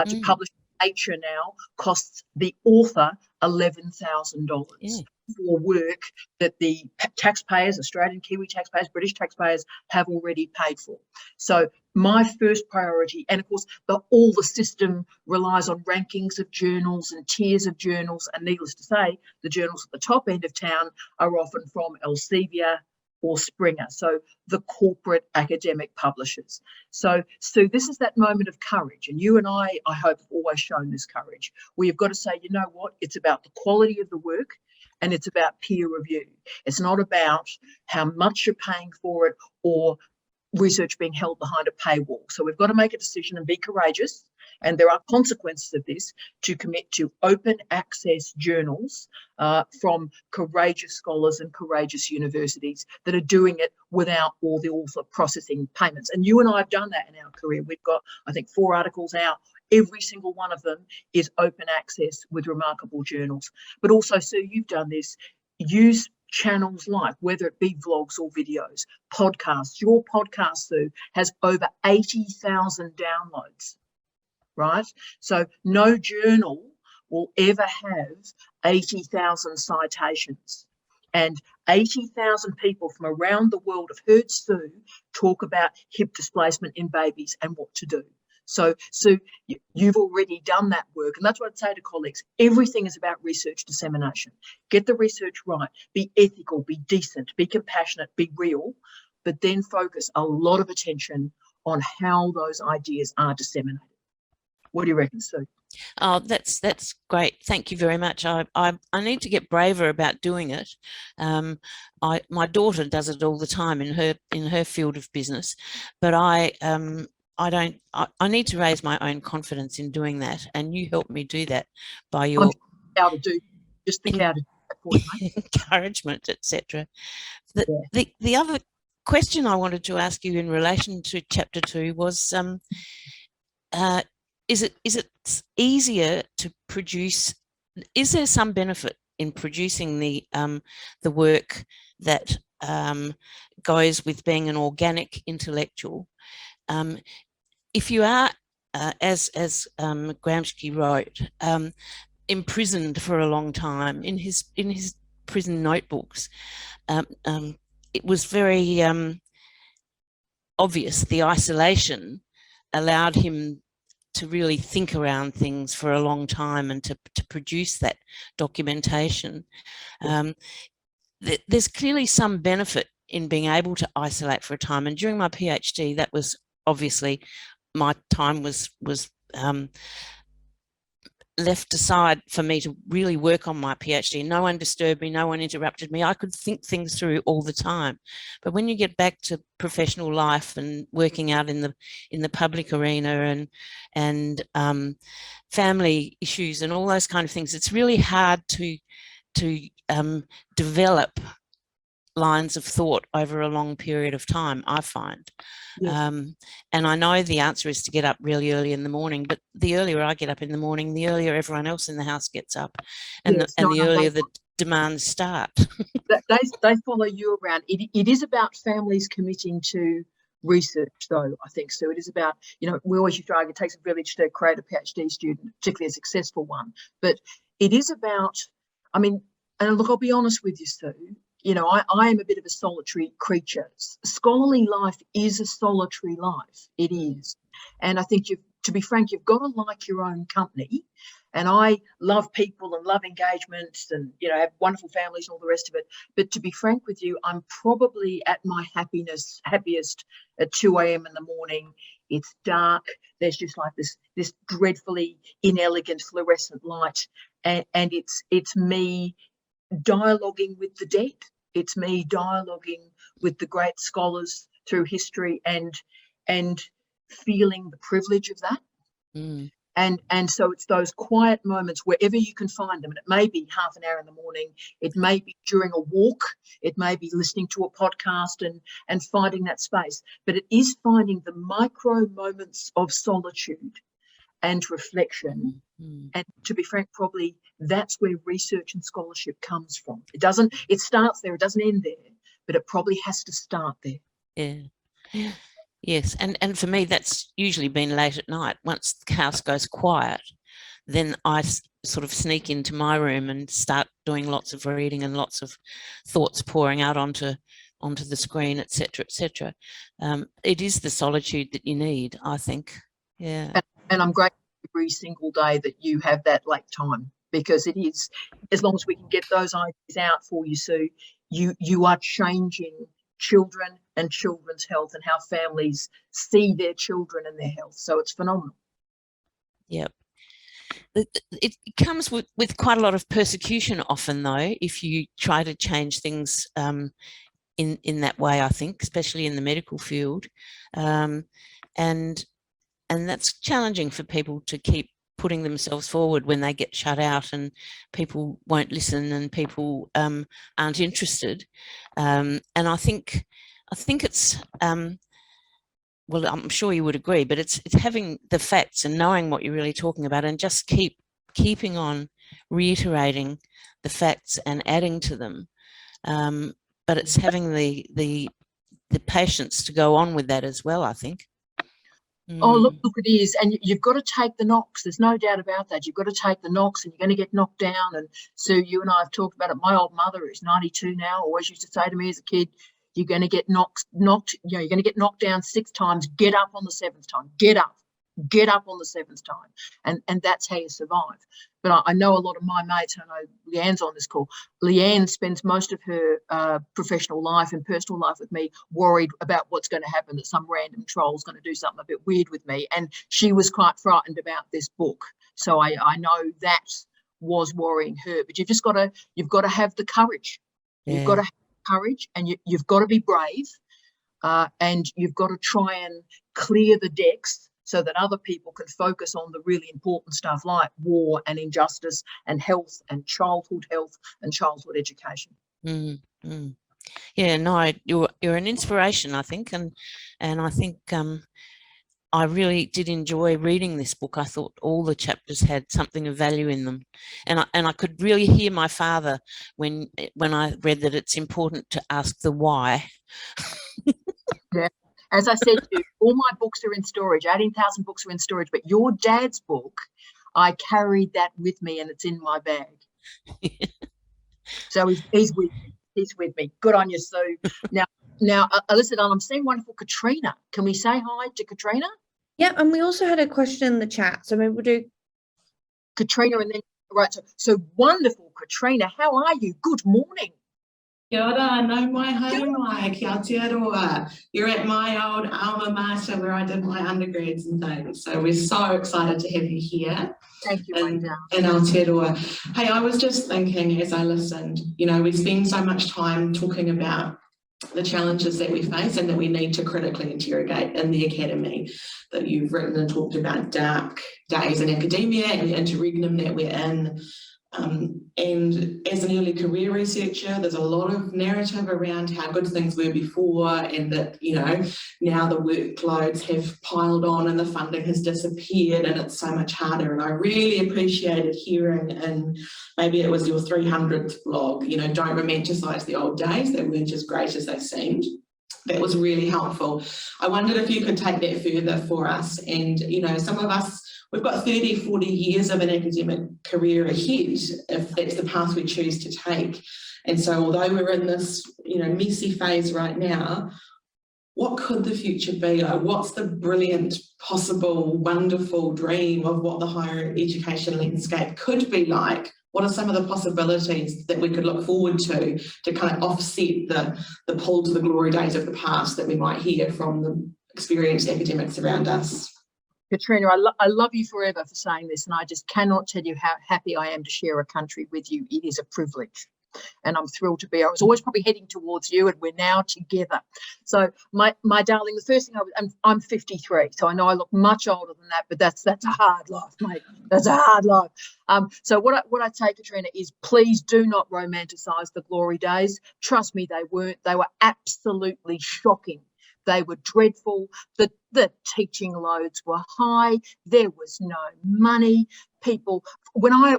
To publish Nature now costs the author $11,000 for work that the taxpayers, Australian, Kiwi taxpayers, British taxpayers, have already paid for. So my first priority, and of course all the system relies on rankings of journals and tiers of journals, and needless to say, the journals at the top end of town are often from Elsevier or Springer, so the corporate academic publishers. So this is that moment of courage, and you and I hope, have always shown this courage, where you've got to say, you know what, it's about the quality of the work, and it's about peer review. It's not about how much you're paying for it or research being held behind a paywall. So we've got to make a decision and be courageous, and there are consequences of this, to commit to open access journals from courageous scholars and courageous universities that are doing it without all the author processing payments. And you and I have done that in our career. We've got, I think, 4 articles out. Every single one of them is open access with remarkable journals. But also, Sue, you've done this. Use channels like, whether it be vlogs or videos, podcasts. Your podcast, Sue, has over 80,000 downloads, right? So no journal will ever have 80,000 citations. And 80,000 people from around the world have heard Sue talk about hip displacement in babies and what to do. So you've already done that work. And that's what I'd say to colleagues. Everything is about research dissemination. Get the research right. Be ethical, be decent, be compassionate, be real, but then focus a lot of attention on how those ideas are disseminated. What do you reckon, Sue? Oh, that's great. Thank you very much. I need to get braver about doing it. My daughter does it all the time in her field of business, but I need to raise my own confidence in doing that, and you help me do that by your encouragement, etc. The other question I wanted to ask you in relation to Chapter 2 was, is it easier to produce? Is there some benefit in producing the work that goes with being an organic intellectual? If you are, as Gramsci wrote, imprisoned for a long time in his prison notebooks, it was very obvious the isolation allowed him to really think around things for a long time and to produce that documentation. There's clearly some benefit in being able to isolate for a time, and during my PhD, that was obviously, my time was left aside for me to really work on my PhD. No one disturbed me, no one interrupted me. I could think things through all the time. But when you get back to professional life and working out in the public arena and family issues and all those kind of things, it's really hard to develop lines of thought over a long period of time, I find. And I know the answer is to get up really early in the morning, but the earlier I get up in the morning, the earlier everyone else in the house gets up, and the earlier the demands start. They follow you around. It is about families committing to research, though, I think. So it is about, we always used to argue it takes a village to create a PhD student, particularly a successful one. But it is about, and look, I'll be honest with you, Sue, I am a bit of a solitary creature. Scholarly life is a solitary life. It is. And I think, to be frank, you've got to like your own company. And I love people and love engagements and, have wonderful families and all the rest of it. But to be frank with you, I'm probably at my happiest at 2 a.m. in the morning. It's dark. There's just like this dreadfully inelegant fluorescent light. And it's me dialoguing with the dead. It's me dialoguing with the great scholars through history and feeling the privilege of that. And so it's those quiet moments wherever you can find them. And it may be half an hour in the morning, it may be during a walk, it may be listening to a podcast and finding that space. But it is finding the micro moments of solitude and reflection. And to be frank, probably that's where research and scholarship comes from. It starts there, it doesn't end there, but it probably has to start there. Yeah. Yes. And for me, that's usually been late at night. Once the house goes quiet, then I sort of sneak into my room and start doing lots of reading and lots of thoughts pouring out onto the screen, etc., etc. It is the solitude that you need, I think. Yeah. And I'm grateful every single day that you have that late time, because it is, as long as we can get those ideas out for you, Sue, you are changing children and children's health and how families see their children and their health. So it's phenomenal. Yep. It comes with quite a lot of persecution often, though, if you try to change things in that way, I think, especially in the medical field. And that's challenging for people to keep putting themselves forward when they get shut out and people won't listen and people aren't interested. And I think it's, well, I'm sure you would agree, but it's having the facts and knowing what you're really talking about and just keeping on reiterating the facts and adding to them. But it's having the patience to go on with that as well, I think. Oh, look, it is. And you've got to take the knocks. There's no doubt about that. You've got to take the knocks and you're going to get knocked down. And Sue, you and I have talked about it. My old mother, who's 92 now, always used to say to me as a kid, you're going to get knocked, you're going to get knocked down 6 times, get up on the 7th time, get up on the 7th time. And that's how you survive. But I know a lot of my mates, I know Leanne's on this call. Leanne spends most of her professional life and personal life with me worried about what's going to happen, that some random troll's going to do something a bit weird with me. And she was quite frightened about this book. So I know that was worrying her. But you've got to have the courage. Yeah. You've got to have courage, and you've got to be brave, and you've got to try and clear the decks so that other people can focus on the really important stuff like war and injustice and health and childhood education. Yeah, no, you're an inspiration, I think, and I think I really did enjoy reading this book. I thought all the chapters had something of value in them, and I could really hear my father when I read that it's important to ask the why. Yeah. As I said to you, all my books are in storage. 18,000 books are in storage, but your dad's book, I carried that with me and it's in my bag. So he's with me. He's with me. Good on you, Sue. Now, Alyssa, I'm seeing wonderful Katrina. Can we say hi to Katrina? Yeah, and we also had a question in the chat, so maybe we'll do Katrina and then, right, so wonderful Katrina. How are you? Good morning. Kia ora, no mai haere, kia Aotearoa. You're at my old alma mater where I did my undergrads and things. So we're so excited to have you here. Thank you, in Aotearoa. Hey, I was just thinking as I listened, we spend so much time talking about the challenges that we face and that we need to critically interrogate in the academy, that you've written and talked about dark days in academia and the interregnum that we're in. And as an early career researcher, there's a lot of narrative around how good things were before and that, now the workloads have piled on and the funding has disappeared and it's so much harder. And I really appreciated hearing, and maybe it was your 300th blog, don't romanticize the old days. They weren't as great as they seemed. That was really helpful. I wondered if you could take that further for us. And, some of us, we've got 30, 40 years of an academic career ahead, if that's the path we choose to take. And so although we're in this, messy phase right now, what could the future be like? What's the brilliant, possible, wonderful dream of what the higher education landscape could be like? What are some of the possibilities that we could look forward to kind of offset the pull to the glory days of the past that we might hear from the experienced academics around us? Katrina, I love you forever for saying this, and I just cannot tell you how happy I am to share a country with you. It is a privilege, and I'm thrilled to be. I was always probably heading towards you, and we're now together. So, my darling, the first thing I'm 53, so I know I look much older than that, but that's a hard life, mate. That's a hard life. So what I say, Katrina, is please do not romanticize the glory days. Trust me, they weren't. They were absolutely shocking. They were dreadful. The teaching loads were high. There was no money. People, when I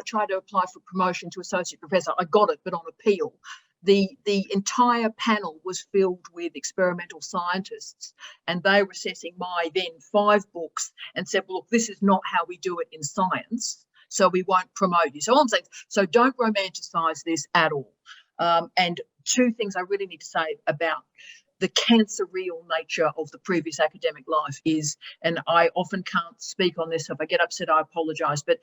tried to apply for promotion to associate professor, I got it, but on appeal. The entire panel was filled with experimental scientists, and they were assessing my then 5 books and said, well, look, this is not how we do it in science, so we won't promote you. So all I'm saying, so don't romanticize this at all. And 2 things I really need to say about the cancer real nature of the previous academic life is, and I often can't speak on this, so if I get upset, I apologise, but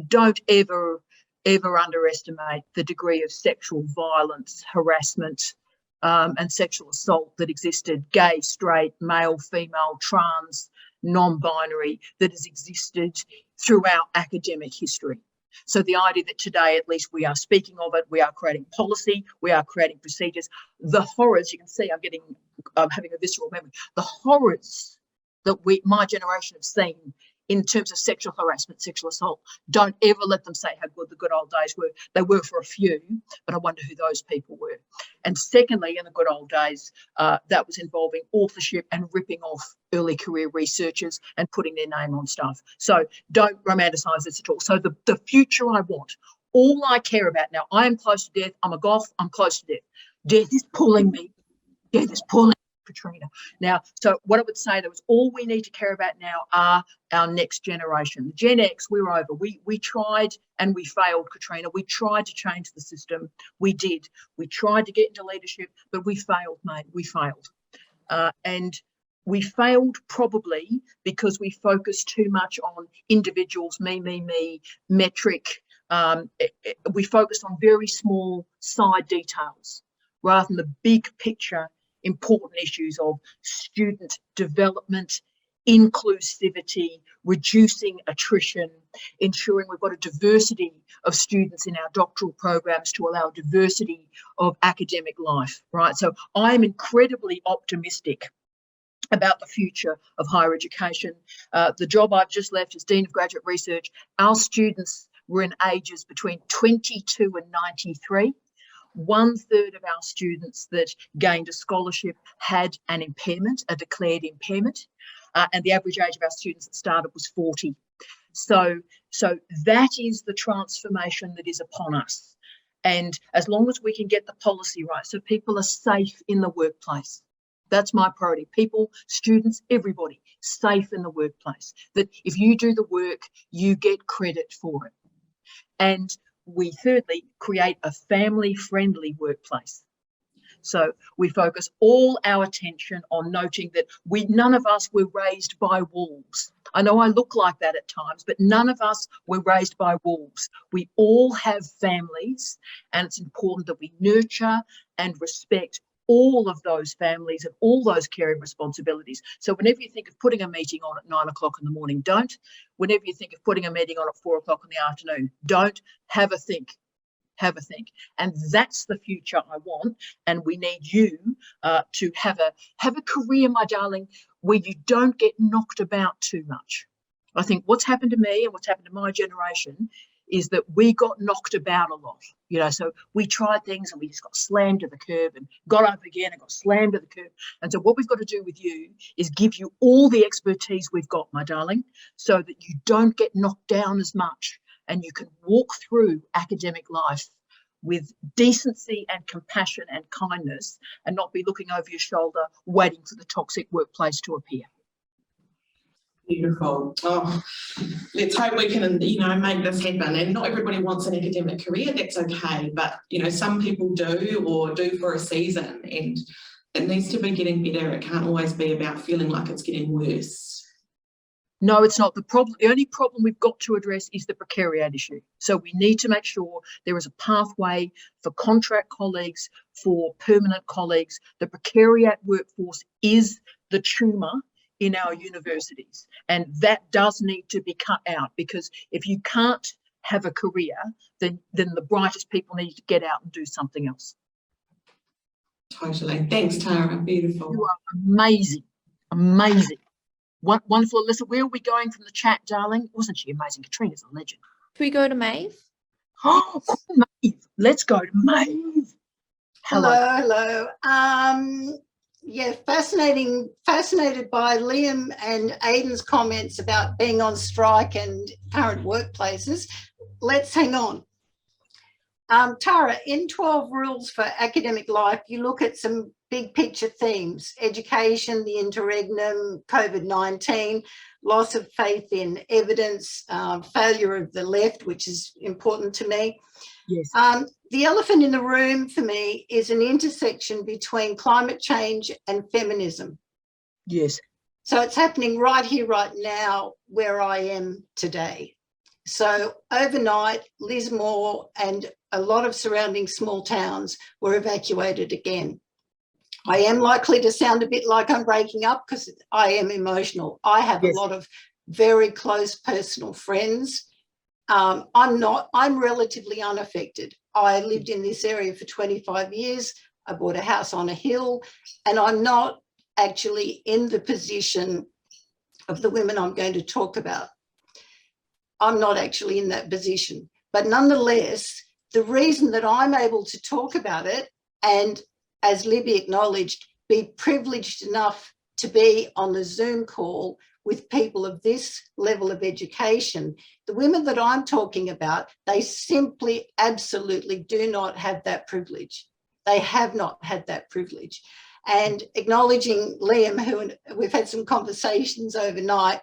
don't ever underestimate the degree of sexual violence, harassment, and sexual assault that existed, gay, straight, male, female, trans, non-binary, that has existed throughout academic history. So the idea that today, at least, we are speaking of it, we are creating policy, we are creating procedures. The horrors, you can see I'm having a visceral memory, the horrors that my generation have seen in terms of sexual harassment, sexual assault, don't ever let them say how good the good old days were. They were for a few, but I wonder who those people were. And secondly, in the good old days, that was involving authorship and ripping off early career researchers and putting their name on stuff. So don't romanticize this at all. So the future I want, all I care about now, I am close to death. I'm a goth, I'm close to death. Death is pulling me. Death is pulling Katrina. Now, so what I would say, that was all we need to care about now are our next generation. Gen X, we're over. We tried and we failed, Katrina. We tried to change the system. We did. We tried to get into leadership, but we failed, mate. We failed. And we failed probably because we focused too much on individuals, me, metric. We focused on very small side details rather than the big picture important issues of student development, inclusivity, reducing attrition, ensuring we've got a diversity of students in our doctoral programs to allow diversity of academic life, right? So I'm incredibly optimistic about the future of higher education. The job I've just left as Dean of Graduate Research, our students were in ages between 22 and 93. 1/3 of our students that gained a scholarship had an impairment, a declared impairment, and the average age of our students that started was 40. So that is the transformation that is upon us. And as long as we can get the policy right, so people are safe in the workplace, that's my priority. People, students, everybody, safe in the workplace. That if you do the work, you get credit for it. And we thirdly create a family-friendly workplace. So we focus all our attention on noting that none of us were raised by wolves. I know I look like that at times, but none of us were raised by wolves. We all have families, and it's important that we nurture and respect all of those families and all those caring responsibilities. So whenever you think of putting a meeting on at 9 o'clock in the morning, don't. Whenever you think of putting a meeting on at 4 o'clock in the afternoon, don't. Have a think. Have a think. And that's the future I want. And we need you to have a career, my darling, where you don't get knocked about too much. I think what's happened to me and what's happened to my generation is that we got knocked about a lot, so we tried things and we just got slammed to the curb and got up again and got slammed to the curb. And so what we've got to do with you is give you all the expertise we've got, my darling, so that you don't get knocked down as much and you can walk through academic life with decency and compassion and kindness and not be looking over your shoulder waiting for the toxic workplace to appear. Beautiful. Oh, let's hope we can, make this happen. And not everybody wants an academic career. That's okay. But, some people do or do for a season, and it needs to be getting better. It can't always be about feeling like it's getting worse. No, it's not. The only problem we've got to address is the precariat issue. So we need to make sure there is a pathway for contract colleagues, for permanent colleagues. The precariat workforce is the tumour in our universities, and that does need to be cut out, because if you can't have a career, then the brightest people need to get out and do something else. Totally. Thanks, Tara. Beautiful. You are amazing. Amazing. Wonderful. Alyssa, where are we going from the chat, darling? Wasn't she amazing? Katrina's a legend. Should we go to Maeve? Oh, Maeve. Let's go to Maeve. Hello. yeah, fascinated by Liam and Aidan's comments about being on strike and current workplaces. Let's hang on. Tara, in 12 Rules for Academic Life, you look at some big picture themes: education, the interregnum, COVID-19, loss of faith in evidence, failure of the left, which is important to me. Yes. The elephant in the room for me is an intersection between climate change and feminism. Yes. So it's happening right here, right now, where I am today. So overnight, Lismore and a lot of surrounding small towns were evacuated again. I am likely to sound a bit like I'm breaking up because I am emotional. I have a lot of very close personal friends. I'm relatively unaffected. I lived in this area for 25 years. I bought a house on a hill, and I'm not actually in the position of the women I'm going to talk about. I'm not actually in that position. But nonetheless, the reason that I'm able to talk about it, and as Libby acknowledged, be privileged enough to be on the Zoom call with people of this level of education, the women that I'm talking about, they simply absolutely do not have that privilege. They have not had that privilege. And acknowledging Liam, who we've had some conversations overnight,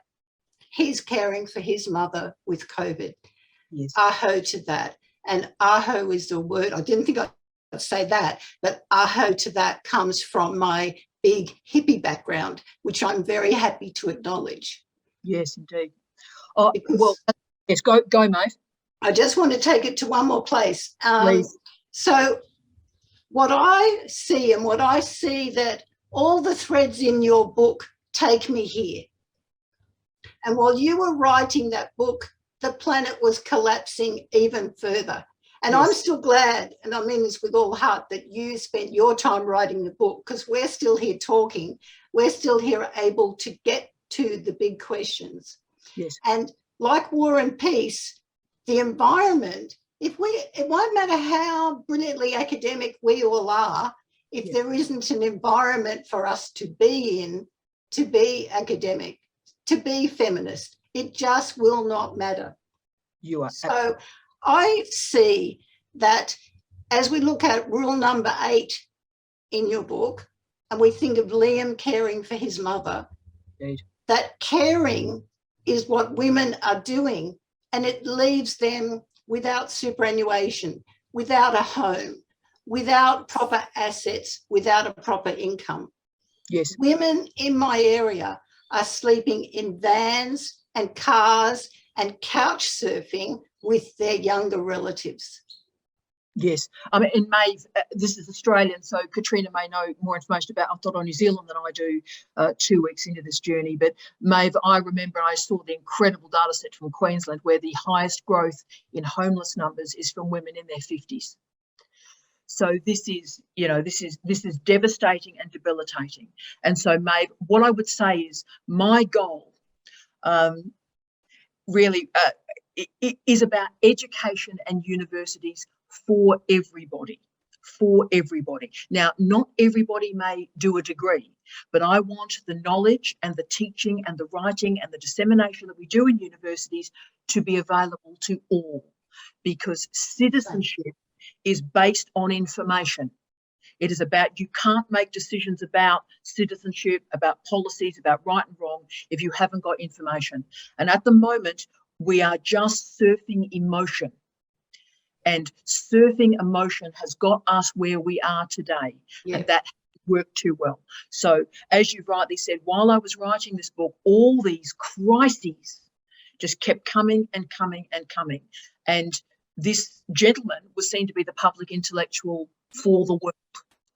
he's caring for his mother with COVID. Yes. Aho to that. And aho is the word, I didn't think I'd say that, but aho to that comes from my big hippie background, which I'm very happy to acknowledge. Yes, indeed. Oh, well, yes, go, mate. I just want to take it to one more place. Please. So what I see that all the threads in your book take me here. And while you were writing that book, the planet was collapsing even further. And I'm still glad, and I mean this with all heart, that you spent your time writing the book, because we're still here talking. We're still here able to get to the big questions. Yes. And like War and Peace, the environment, it won't matter how brilliantly academic we all are, if there isn't an environment for us to be in, to be academic, to be feminist, it just will not matter. You are. So I see that as we look at rule number 8 in your book, and we think of Liam caring for his mother, that caring is what women are doing, and it leaves them without superannuation, without a home, without proper assets, without a proper income. Yes. Women in my area are sleeping in vans and cars and couch surfing with their younger relatives. Yes. I mean, in Maeve, this is Australian, so Katrina may know more information about Aotearoa New Zealand than I do 2 weeks into this journey. But Maeve, I remember I saw the incredible data set from Queensland where the highest growth in homeless numbers is from women in their 50s. So this is, this is devastating and debilitating. And so, Maeve, what I would say is my goal really is about education and universities for everybody. Now, not everybody may do a degree, but I want the knowledge and the teaching and the writing and the dissemination that we do in universities to be available to all, because citizenship is based on information. It is about, you can't make decisions about citizenship, about policies, about right and wrong if you haven't got information. And at the moment, we are just surfing emotion. And surfing emotion has got us where we are today. Yeah. And that worked too well. So as you've rightly said, while I was writing this book, all these crises just kept coming and coming and coming. And this gentleman was seen to be the public intellectual for the world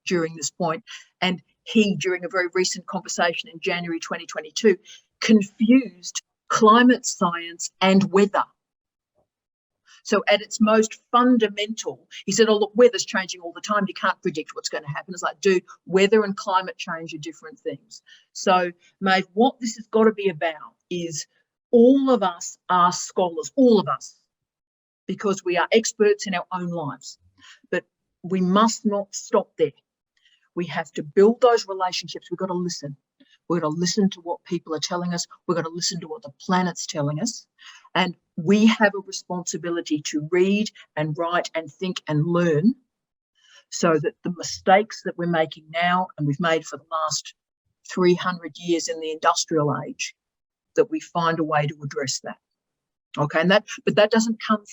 during this point. And he, during a very recent conversation in January 2022, confused climate science and weather. So at its most fundamental, he said, oh, look, weather's changing all the time. You can't predict what's going to happen. It's like, dude, weather and climate change are different things. So, Maeve, what this has got to be about is all of us are scholars, all of us, because we are experts in our own lives. But we must not stop there. We have to build those relationships. We've got to listen. We've got to listen to what people are telling us. We've got to listen to what the planet's telling us. And we have a responsibility to read and write and think and learn, so that the mistakes that we're making now, and we've made for the last 300 years in the industrial age, that we find a way to address that. Okay, and but that doesn't come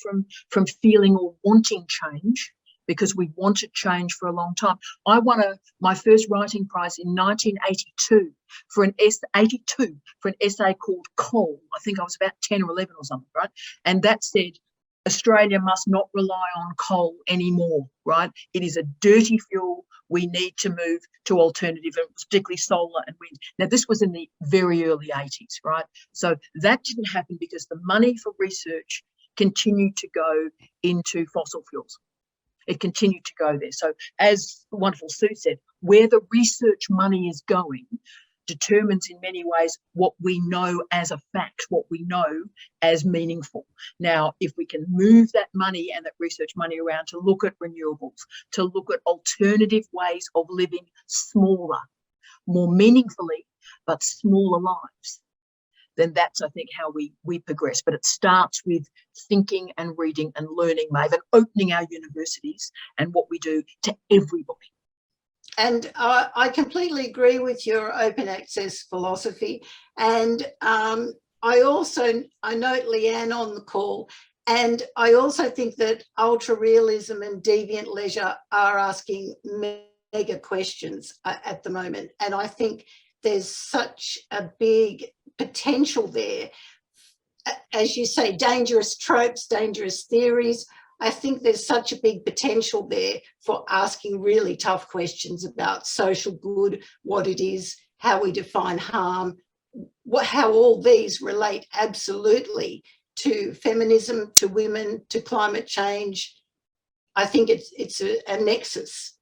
from feeling or wanting change, because we wanted change for a long time. I won my first writing prize in 1982 for an essay called Coal. I think I was about 10 or 11 or something, right? And that said, Australia must not rely on coal anymore, right? It is a dirty fuel. We need to move to alternative, and particularly solar and wind. Now, this was in the very early 80s, right? So that didn't happen because the money for research continued to go into fossil fuels. It continued to go there. So as the wonderful Sue said, where the research money is going determines in many ways what we know as a fact, what we know as meaningful. Now, if we can move that money and that research money around to look at renewables, to look at alternative ways of living smaller, more meaningfully, but smaller lives, then that's, I think, how we progress. But it starts with thinking and reading and learning, Maeve, and opening our universities and what we do to everybody. And I completely agree with your open access philosophy. And I note Leanne on the call, and I also think that ultra realism and deviant leisure are asking mega questions at the moment. And I think there's such a big potential there. As you say, dangerous tropes, dangerous theories. I think there's such a big potential there for asking really tough questions about social good, what it is, how we define harm, how all these relate absolutely to feminism, to women, to climate change. I think it's a nexus.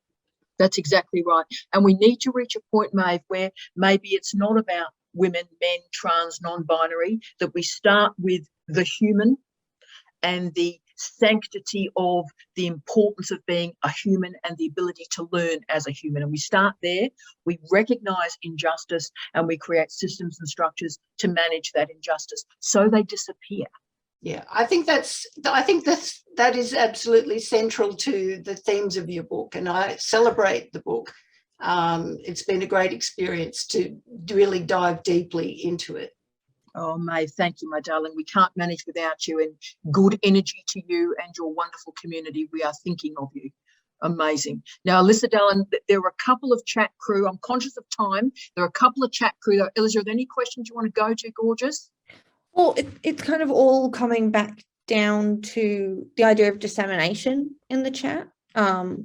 That's exactly right. And we need to reach a point, Maeve, where maybe it's not about women, men, trans, non-binary, that we start with the human and the sanctity of the importance of being a human and the ability to learn as a human. And we start there, we recognise injustice, and we create systems and structures to manage that injustice so they disappear. Yeah, I think that is absolutely central to the themes of your book, and I celebrate the book. It's been a great experience to really dive deeply into it. Oh, Maeve, thank you, my darling. We can't manage without you, and good energy to you and your wonderful community. We are thinking of you. Amazing. Now, Alyssa, darling, there are a couple of chat crew. I'm conscious of time. There are a couple of chat crew. Alyssa, are there any questions you want to go to, gorgeous? Well, it's kind of all coming back down to the idea of dissemination in the chat,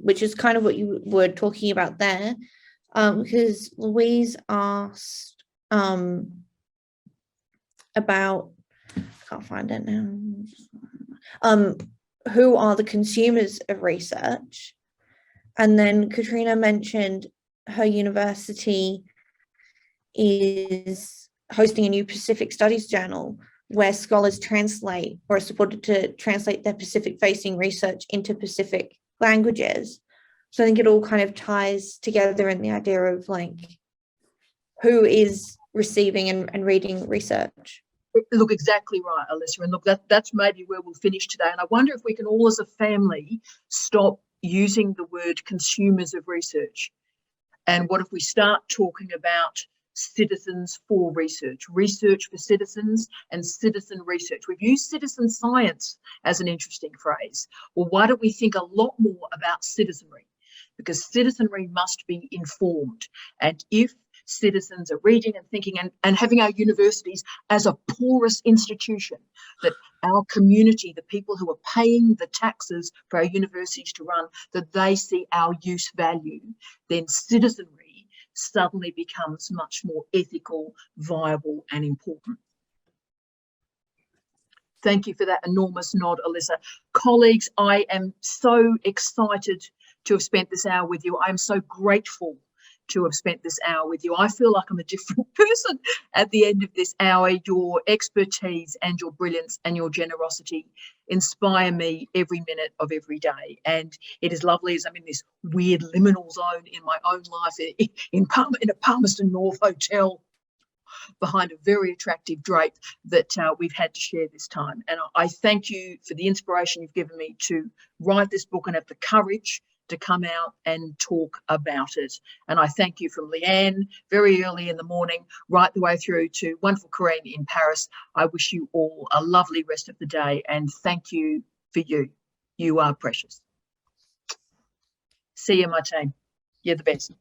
which is kind of what you were talking about there, because Louise asked about, I can't find it now, who are the consumers of research? And then Katrina mentioned her university is hosting a new Pacific Studies journal where scholars translate or are supported to translate their Pacific-facing research into Pacific languages. So I think it all kind of ties together in the idea of like who is receiving and reading research. Look, exactly right, Alyssa. And look, that's maybe where we'll finish today. And I wonder if we can all as a family stop using the word consumers of research. And what if we start talking about citizens for research, research for citizens, and citizen research? We've used citizen science as an interesting phrase. Well, why don't we think a lot more about citizenry? Because citizenry must be informed. And if citizens are reading and thinking and having our universities as a porous institution, that our community, the people who are paying the taxes for our universities to run, that they see our use value, then citizenry suddenly becomes much more ethical, viable, and important. Thank you for that enormous nod, Alyssa. Colleagues, I am so excited to have spent this hour with you. I am so grateful to have spent this hour with you. I feel like I'm a different person at the end of this hour. Your expertise and your brilliance and your generosity inspire me every minute of every day. And it is lovely as I'm in this weird liminal zone in my own life in a Palmerston North hotel behind a very attractive drape that we've had to share this time. And I thank you for the inspiration you've given me to write this book and have the courage to come out and talk about it. And I thank you from Leanne very early in the morning right the way through to wonderful Corinne in Paris. I wish you all a lovely rest of the day and thank you for you. You are precious. See you, my team. You're the best.